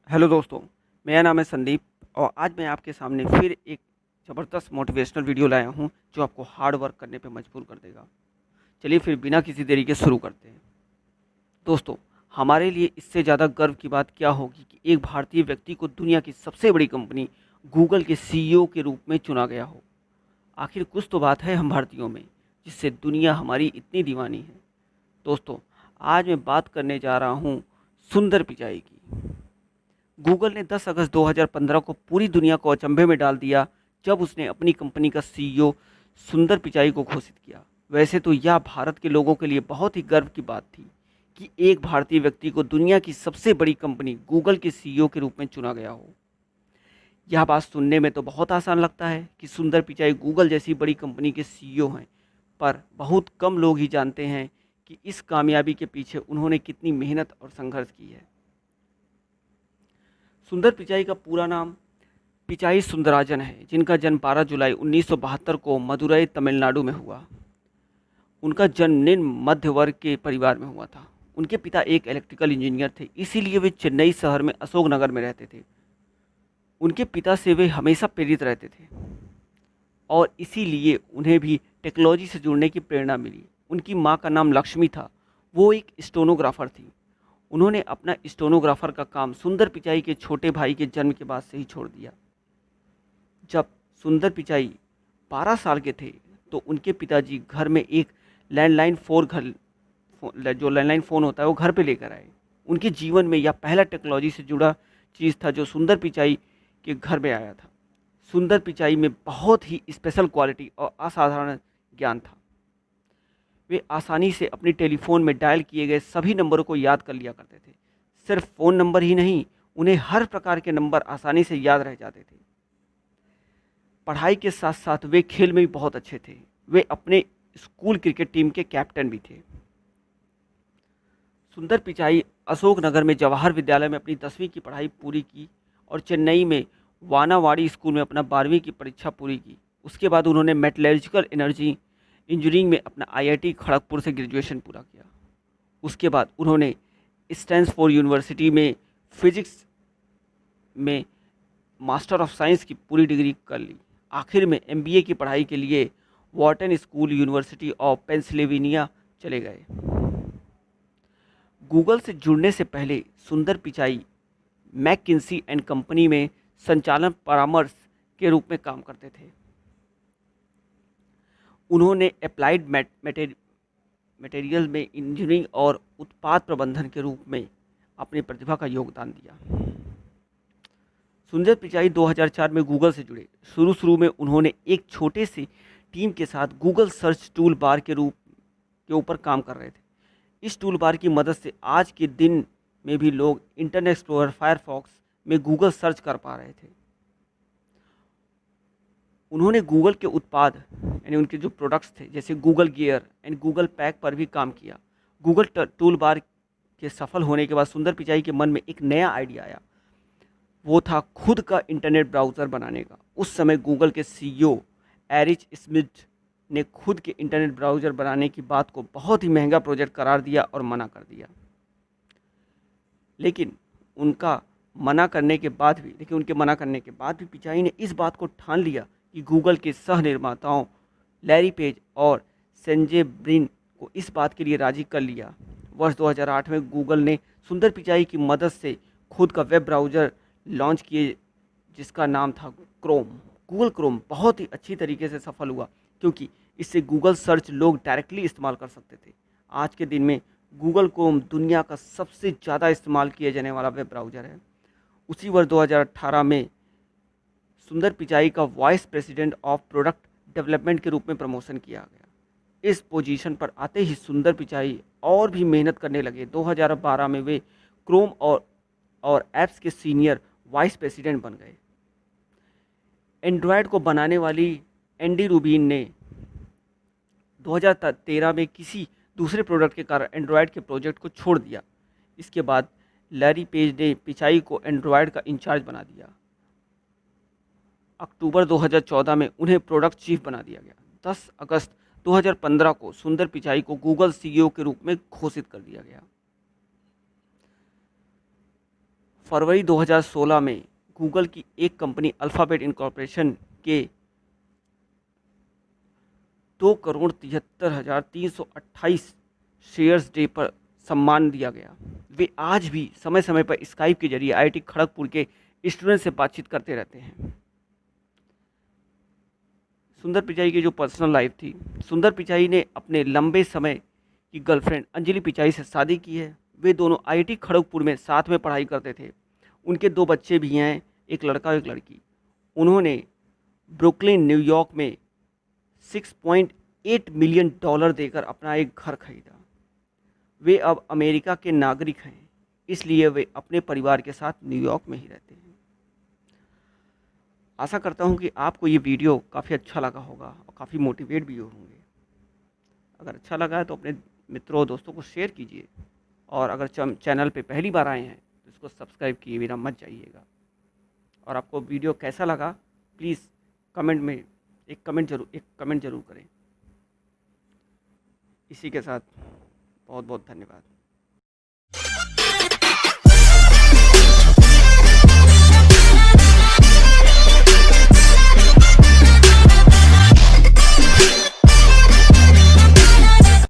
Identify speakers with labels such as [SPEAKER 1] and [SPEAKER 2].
[SPEAKER 1] Hello दोस्तों, मेरा नाम है संदीप और आज मैं आपके सामने फिर एक ज़बरदस्त मोटिवेशनल वीडियो लाया हूँ जो आपको हार्ड वर्क करने पे मजबूर कर देगा। चलिए फिर बिना किसी देरी के शुरू करते हैं। दोस्तों, हमारे लिए इससे ज़्यादा गर्व की बात क्या होगी कि एक भारतीय व्यक्ति को दुनिया की सबसे बड़ी कंपनी गूगल के सीईओ के रूप में चुना गया हो। आखिर कुछ तो बात है हम भारतीयों में जिससे दुनिया हमारी इतनी दीवानी है। दोस्तों, आज मैं बात करने जा रहा हूँ सुंदर पिचाई की। गूगल ने 10 अगस्त 2015 को पूरी दुनिया को अचंभे में डाल दिया जब उसने अपनी कंपनी का सीईओ सुंदर पिचाई को घोषित किया। वैसे तो यह भारत के लोगों के लिए बहुत ही गर्व की बात थी कि एक भारतीय व्यक्ति को दुनिया की सबसे बड़ी कंपनी गूगल के सीईओ के रूप में चुना गया हो। यह बात सुनने में तो बहुत आसान लगता है कि सुंदर पिचाई गूगल जैसी बड़ी कंपनी के सीईओ हैं, पर बहुत कम लोग ही जानते हैं कि इस कामयाबी के पीछे उन्होंने कितनी मेहनत और संघर्ष की है। सुंदर पिचाई का पूरा नाम पिचाई सुंदराजन है, जिनका जन्म 12 जुलाई 1972 को मदुरई, तमिलनाडु में हुआ। उनका जन्म निम्न मध्य वर्ग के परिवार में हुआ था। उनके पिता एक इलेक्ट्रिकल इंजीनियर थे, इसीलिए वे चेन्नई शहर में अशोक नगर में रहते थे। उनके पिता से वे हमेशा प्रेरित रहते थे और इसीलिए उन्हें भी टेक्नोलॉजी से जुड़ने की प्रेरणा मिली। उनकी माँ का नाम लक्ष्मी था, वो एक स्टेनोग्राफर थी। उन्होंने अपना स्टेनोग्राफर का काम सुंदर पिचाई के छोटे भाई के जन्म के बाद से ही छोड़ दिया। जब सुंदर पिचाई 12 साल के थे तो उनके पिताजी घर में एक लैंडलाइन जो लैंडलाइन फ़ोन होता है वो घर पे लेकर आए। उनके जीवन में यह पहला टेक्नोलॉजी से जुड़ा चीज़ था जो सुंदर पिचाई के घर में आया था। सुंदर पिचाई में बहुत ही स्पेशल क्वालिटी और असाधारण ज्ञान था। वे आसानी से अपनी टेलीफोन में डायल किए गए सभी नंबरों को याद कर लिया करते थे। सिर्फ फ़ोन नंबर ही नहीं, उन्हें हर प्रकार के नंबर आसानी से याद रह जाते थे। पढ़ाई के साथ साथ वे खेल में भी बहुत अच्छे थे। वे अपने स्कूल क्रिकेट टीम के कैप्टन भी थे। सुंदर पिचाई अशोक नगर में जवाहर विद्यालय में अपनी 10वीं की पढ़ाई पूरी की और चेन्नई में वानावाड़ी स्कूल में अपना 12वीं की परीक्षा पूरी की। उसके बाद उन्होंने मेटलर्जिकल एनर्जी इंजीनियरिंग में अपना आईआईटी खड़गपुर से ग्रेजुएशन पूरा किया। उसके बाद उन्होंने स्टैनफोर्ड यूनिवर्सिटी में फिजिक्स में मास्टर ऑफ साइंस की पूरी डिग्री कर ली। आखिर में एमबीए की पढ़ाई के लिए Wharton school, university of Pennsylvania चले गए। गूगल से जुड़ने से पहले सुंदर पिचाई मैककिन्सी एंड कंपनी में संचालन परामर्श के रूप में काम करते थे। उन्होंने अप्लाइड मटेरियल में इंजीनियरिंग और उत्पाद प्रबंधन के रूप में अपनी प्रतिभा का योगदान दिया। सुंदर पिचाई 2004 में गूगल से जुड़े। शुरू में उन्होंने एक छोटे से टीम के साथ गूगल सर्च टूल बार के ऊपर काम कर रहे थे। इस टूल बार की मदद से आज के दिन में भी लोग इंटरनेट एक्सप्लोरर, फायरफॉक्स में गूगल सर्च कर पा रहे थे। उन्होंने गूगल के उत्पाद यानी उनके जो प्रोडक्ट्स थे जैसे Google gear and Google pack पर भी काम किया। गूगल टूल बार के सफल होने के बाद सुंदर पिचाई के मन में एक नया आइडिया आया। वो था खुद का इंटरनेट ब्राउज़र बनाने का। उस समय गूगल के सीईओ एरिक स्मिथ ने खुद के इंटरनेट ब्राउज़र बनाने की बात को बहुत ही महंगा प्रोजेक्ट करार दिया और मना कर दिया। लेकिन उनके मना करने के बाद भी पिचाई ने इस बात को ठान लिया कि गूगल के सह निर्माताओं लैरी पेज और संजय ब्रिन को इस बात के लिए राजी कर लिया। वर्ष 2008 में गूगल ने सुंदर पिचाई की मदद से खुद का वेब ब्राउज़र लॉन्च किए जिसका नाम था क्रोम। गूगल क्रोम बहुत ही अच्छी तरीके से सफल हुआ क्योंकि इससे गूगल सर्च लोग डायरेक्टली इस्तेमाल कर सकते थे। आज के दिन में गूगल क्रोम दुनिया का सबसे ज़्यादा इस्तेमाल किया जाने वाला वेब ब्राउज़र है। उसी वर्ष 2018 में सुंदर पिचाई का vice president of product development के रूप में प्रमोशन किया गया। इस पोजीशन पर आते ही सुंदर पिचाई और भी मेहनत करने लगे। 2012 में वे क्रोम और ऐप्स के सीनियर वाइस प्रेसिडेंट बन गए। एंड्रॉयड को बनाने वाली एंडी रूबिन ने 2013 में किसी दूसरे प्रोडक्ट के कारण एंड्रॉयड के प्रोजेक्ट को छोड़ दिया। इसके बाद लैरी पेज ने पिचाई को एंड्रॉयड का इंचार्ज बना दिया। अक्टूबर 2014 में उन्हें प्रोडक्ट चीफ बना दिया गया। 10 अगस्त 2015 को सुंदर पिचाई को गूगल सीईओ के रूप में घोषित कर दिया गया। फरवरी 2016 में गूगल की एक कंपनी अल्फ़ाबेट इनकॉर्पोरेशन के 2,73,328 शेयर्स डे पर सम्मान दिया गया। वे आज भी समय समय पर स्काइप के जरिए आईआईटी खड़गपुर के स्टूडेंट से बातचीत करते रहते हैं। सुंदर पिचाई की जो पर्सनल लाइफ थी, सुंदर पिचाई ने अपने लंबे समय की गर्लफ्रेंड अंजलि पिचाई से शादी की है। वे दोनों आईआईटी खड़गपुर में साथ में पढ़ाई करते थे। उनके 2 बच्चे भी हैं, एक लड़का और एक लड़की। उन्होंने ब्रुकलिन न्यूयॉर्क में $6.8 मिलियन देकर अपना एक घर खरीदा। वे अब अमेरिका के नागरिक हैं, इसलिए वे अपने परिवार के साथ न्यूयॉर्क में ही रहते हैं। आशा करता हूँ कि आपको ये वीडियो काफ़ी अच्छा लगा होगा और काफ़ी मोटिवेट भी होंगे। अगर अच्छा लगा है तो अपने मित्रों और दोस्तों को शेयर कीजिए, और अगर चैनल पे पहली बार आए हैं तो इसको सब्सक्राइब किए बिना मत जाइएगा। और आपको वीडियो कैसा लगा प्लीज़ कमेंट में एक कमेंट ज़रूर करें। इसी के साथ बहुत बहुत धन्यवाद।